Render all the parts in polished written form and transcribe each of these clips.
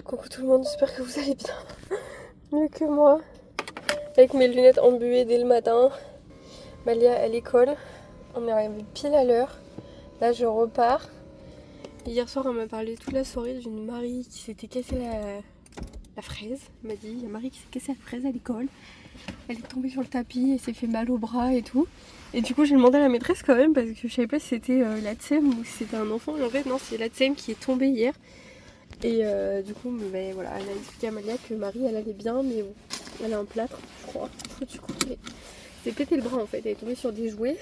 Coucou tout le monde, j'espère que vous allez bien. Mieux que moi. Avec mes lunettes embuées dès le matin. Malia à l'école. On est arrivé pile à l'heure. Là je repars. Hier soir on m'a parlé toute la soirée d'une Marie qui s'était cassée la fraise. Elle m'a dit, il y a Marie qui s'est cassée la fraise à l'école. Elle est tombée sur le tapis et s'est fait mal au bras et tout. Et du coup j'ai demandé à la maîtresse quand même parce que je savais pas si c'était la TSEM ou si c'était un enfant. Et en fait non, c'est la TSEM qui est tombée hier. Et du coup, ben, voilà, elle a expliqué à Malia que Marie, elle allait bien, mais bon, elle a un plâtre, je crois. Du coup, elle s'est pété le bras en fait, elle est tombée sur des jouets.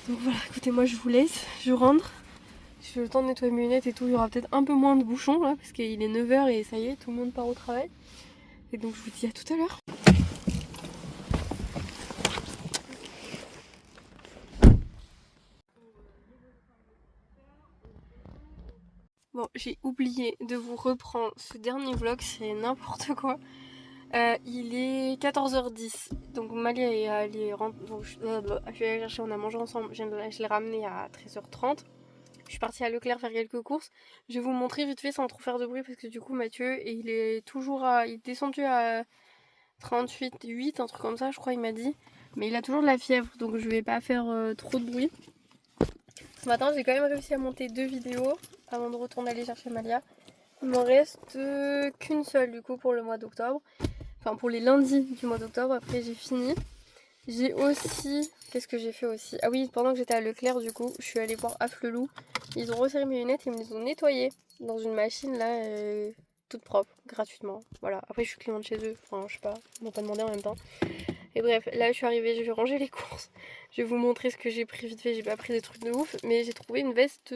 Donc voilà, écoutez, moi je vous laisse, je rentre. J'ai le temps de nettoyer mes lunettes et tout, il y aura peut-être un peu moins de bouchons là, parce qu'il est 9h et ça y est, tout le monde part au travail. Et donc je vous dis à tout à l'heure. Bon, j'ai oublié de vous reprendre ce dernier vlog, c'est n'importe quoi. Il est 14h10, donc Malia est allée rentrer, donc je suis allée chercher, on a mangé ensemble, je l'ai ramené à 13h30. Je suis partie à Leclerc faire quelques courses. Je vais vous montrer vite fait sans trop faire de bruit parce que du coup Mathieu, il est toujours il est descendu à 38,8, un truc comme ça je crois il m'a dit. Mais il a toujours de la fièvre donc je vais pas faire trop de bruit. Ce matin j'ai quand même réussi à monter 2 vidéos avant de retourner aller chercher Malia. Il m'en reste qu'une seule du coup pour le mois d'octobre. Enfin pour les lundis du mois d'octobre, après j'ai fini. J'ai aussi... Qu'est-ce que j'ai fait aussi? Ah oui, pendant que j'étais à Leclerc du coup, je suis allée voir Afflelou. Ils ont resserré mes lunettes et ils me les ont nettoyées dans une machine là, toute propre, gratuitement. Voilà, après je suis cliente chez eux, enfin je sais pas, ils m'ont pas demandé en même temps. Et bref, là je suis arrivée, je vais ranger les courses. Je vais vous montrer ce que j'ai pris vite fait, j'ai pas pris des trucs de ouf, mais j'ai trouvé une veste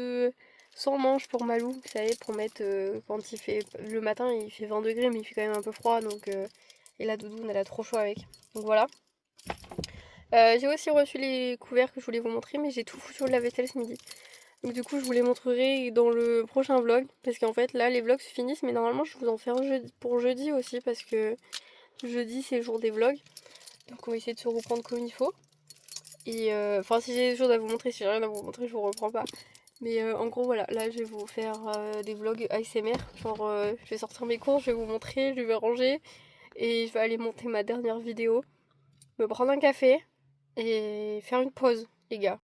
sans manches pour Malou, vous savez, pour mettre quand il fait... Le matin il fait 20 degrés mais il fait quand même un peu froid, donc... Et la doudoune elle a trop chaud avec. Donc voilà. J'ai aussi reçu les couverts que je voulais vous montrer, mais j'ai tout foutu au lave-vaisselle ce midi. Donc du coup je vous les montrerai dans le prochain vlog, parce qu'en fait là les vlogs se finissent, mais normalement je vous en fais un pour jeudi aussi, parce que jeudi c'est le jour des vlogs. Donc on va essayer de se reprendre comme il faut. Et enfin si j'ai des choses à vous montrer, si j'ai rien à vous montrer je vous reprends pas. Mais en gros voilà, là je vais vous faire des vlogs ASMR, genre je vais sortir mes courses, je vais vous montrer, je vais ranger, et je vais aller monter ma dernière vidéo, me prendre un café, et faire une pause les gars.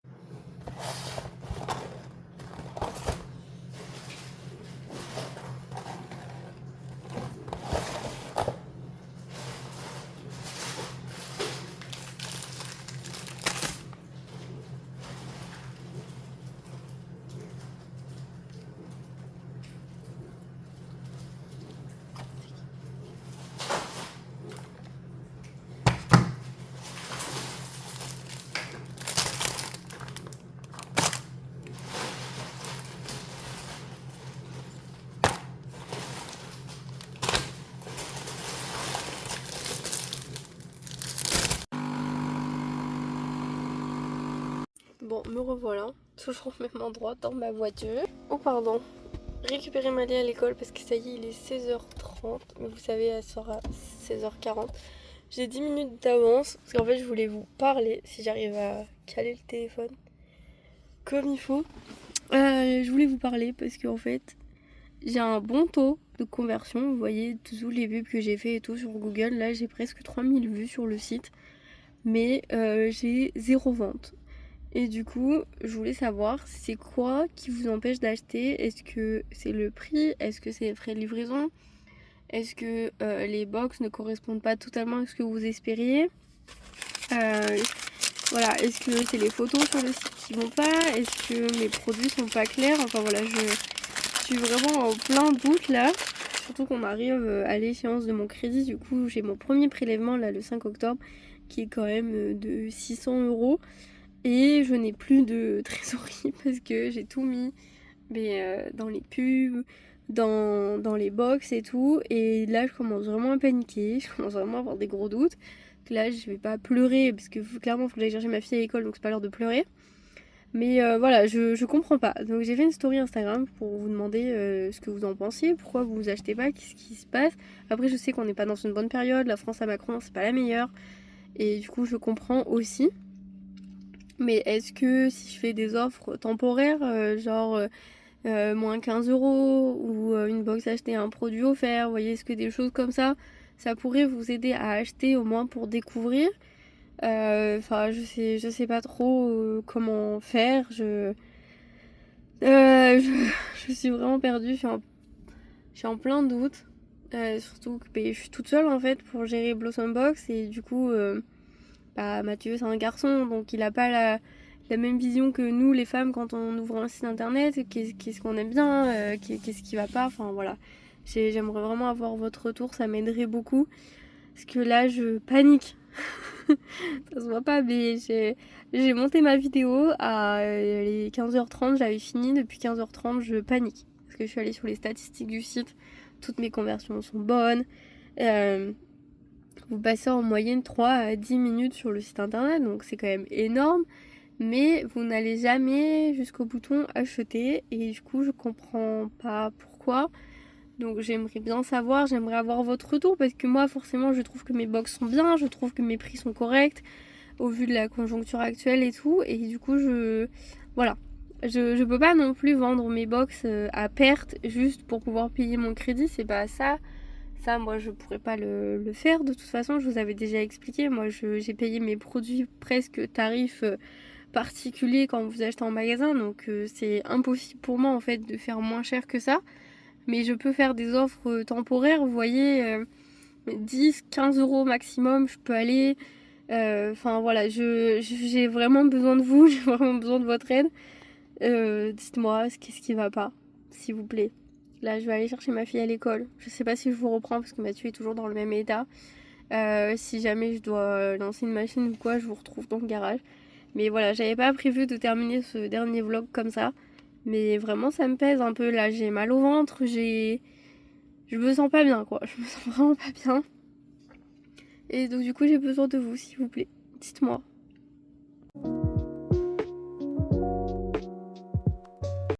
Bon, me revoilà, toujours au même endroit dans ma voiture. Oh pardon, récupérer Malia à l'école parce que ça y est, il est 16h30. Mais vous savez, elle sort à 16h40. J'ai 10 minutes d'avance parce qu'en fait, je voulais vous parler si j'arrive à caler le téléphone comme il faut. Je voulais vous parler parce qu'en fait, j'ai un bon taux de conversion. Vous voyez, tous les pubs que j'ai fait et tout sur Google. Là, j'ai presque 3000 vues sur le site. Mais j'ai 0 vente. Et du coup, je voulais savoir, c'est quoi qui vous empêche d'acheter? Est-ce que c'est le prix? Est-ce que c'est les frais de livraison? Est-ce que les box ne correspondent pas totalement à ce que vous espériez? Voilà, est-ce que c'est les photos sur le site qui vont pas? Est-ce que mes produits sont pas clairs? Enfin voilà, je suis vraiment en plein doute là. Surtout qu'on arrive à l'échéance de mon crédit. Du coup, j'ai mon premier prélèvement là le 5 octobre qui est quand même de 600 €. Et je n'ai plus de trésorerie parce que j'ai tout mis dans les pubs, dans les box et tout. Et là, je commence vraiment à paniquer. Je commence vraiment à avoir des gros doutes. Là, je vais pas pleurer parce que clairement, il faut que j'aille chercher ma fille à l'école, donc c'est pas l'heure de pleurer. Mais voilà, je comprends pas. Donc j'ai fait une story Instagram pour vous demander ce que vous en pensiez, pourquoi vous achetez pas, qu'est-ce qui se passe. Après, je sais qu'on n'est pas dans une bonne période. La France à Macron, c'est pas la meilleure. Et du coup, je comprends aussi. Mais est-ce que si je fais des offres temporaires, genre moins 15 € ou une box achetée un produit offert. Vous voyez, est-ce que des choses comme ça pourrait vous aider à acheter au moins pour découvrir. Enfin, je sais pas trop comment faire. Je suis vraiment perdue. Je suis en plein doute. Surtout que je suis toute seule en fait pour gérer Blossom Box et du coup, bah, Mathieu c'est un garçon donc il a pas la même vision que nous les femmes quand on ouvre un site internet. Qu'est-ce qu'on aime bien, qu'est-ce qui va pas. Enfin voilà. J'aimerais vraiment avoir votre retour, ça m'aiderait beaucoup. Parce que là je panique. Ça se voit pas, mais j'ai monté ma vidéo à les 15h30, j'avais fini. Depuis 15h30, je panique. Parce que je suis allée sur les statistiques du site, toutes mes conversions sont bonnes. Vous passez en moyenne 3 à 10 minutes sur le site internet, donc c'est quand même énorme. Mais vous n'allez jamais jusqu'au bouton acheter, et du coup, je comprends pas pourquoi. Donc j'aimerais bien savoir, j'aimerais avoir votre retour parce que moi forcément je trouve que mes box sont bien, je trouve que mes prix sont corrects au vu de la conjoncture actuelle et tout. Et du coup voilà. Je peux pas non plus vendre mes box à perte juste pour pouvoir payer mon crédit, c'est pas ça. Ça moi je pourrais pas le faire de toute façon, je vous avais déjà expliqué. Moi j'ai payé mes produits presque tarif particulier quand vous achetez en magasin, donc c'est impossible pour moi en fait de faire moins cher que ça. Mais je peux faire des offres temporaires, vous voyez, 10, 15 € maximum, je peux aller. Enfin voilà, j'ai vraiment besoin de vous, j'ai vraiment besoin de votre aide. Dites-moi, qu'est-ce qui va pas, s'il vous plaît. Là, je vais aller chercher ma fille à l'école. Je sais pas si je vous reprends parce que Mathieu est toujours dans le même état. Si jamais je dois lancer une machine ou quoi, je vous retrouve dans le garage. Mais voilà, j'avais pas prévu de terminer ce dernier vlog comme ça. Mais vraiment, ça me pèse un peu. Là, j'ai mal au ventre, je me sens pas bien, quoi. Je me sens vraiment pas bien. Et donc, du coup, j'ai besoin de vous, s'il vous plaît. Dites-moi.